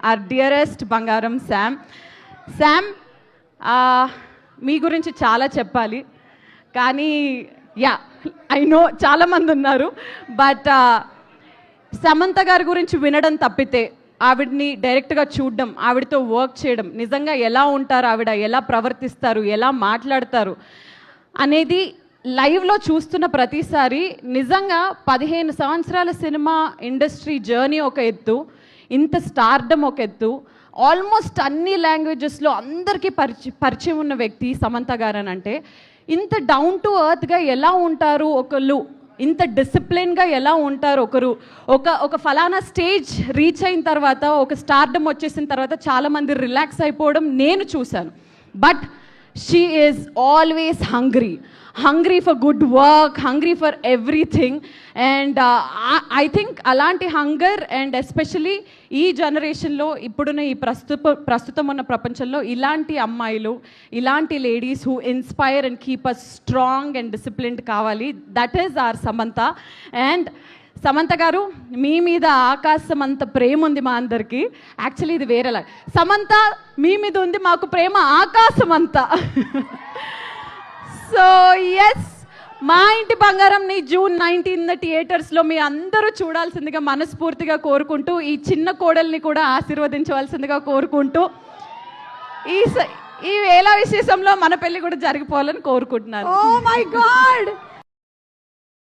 our dearest బంగారం Sam మీ గురించి చాలా చెప్పాలి, కానీ ఐ నో చాలామంది ఉన్నారు, బట్ సమంత గారి గురించి వినడం తప్పితే ఆవిడ్ని డైరెక్ట్గా చూడడం, ఆవిడతో వర్క్ చేయడం, నిజంగా ఎలా ఉంటారు, ఆవిడ ఎలా ప్రవర్తిస్తారు, ఎలా మాట్లాడతారు అనేది లైవ్లో చూస్తున్న ప్రతిసారి నిజంగా 15 సంవత్సరాల సినిమా ఇండస్ట్రీ జర్నీ ఒక ఎత్తు, ఇంత స్టార్డమ్ ఒక ఎత్తు, ఆల్మోస్ట్ అన్ని లాంగ్వేజెస్లో అందరికీ పరిచయం ఉన్న వ్యక్తి సమంత గారు అని అంటే, ఇంత డౌన్ టు ఎర్త్గా ఎలా ఉంటారు ఒకళ్ళు, ఇంత డిసిప్లిన్గా ఎలా ఉంటారు ఒకరు, ఒక ఫలానా స్టేజ్ రీచ్ అయిన తర్వాత, ఒక స్టార్డమ్ వచ్చేసిన తర్వాత చాలామంది రిలాక్స్ అయిపోవడం నేను చూశాను. But she is always hungry for good work, hungry for everything, and I think అలాంటి హంగర్ అండ్ ఎస్పెషలీ ఈ జనరేషన్లో ఇప్పుడున్న ఈ ప్రస్తుతం ఉన్న ప్రపంచంలో ఇలాంటి అమ్మాయిలు, ఇలాంటి ladies who inspire and keep us strong and disciplined కావాలి. That is our Samantha. And Samantha garu, మీ మీద ఆకాశం అంత ప్రేమ ఉంది మా అందరికీ. యాక్చువల్లీ ఇది వేరేలా, సమంత మీ మీద ఉంది, మాకు ప్రేమ ఆకాశం అంతా. సో ఎస్, మా ఇంటి బంగారంని June 19 థియేటర్స్లో మీ అందరూ చూడాల్సిందిగా మనస్ఫూర్తిగా కోరుకుంటూ, ఈ చిన్న కోడల్ని కూడా ఆశీర్వదించవలసిందిగా కోరుకుంటూ, ఈ వేళ విశేషంలో మన పెళ్లి కూడా జరిగిపోవాలని కోరుకుంటున్నాను. Oh my God.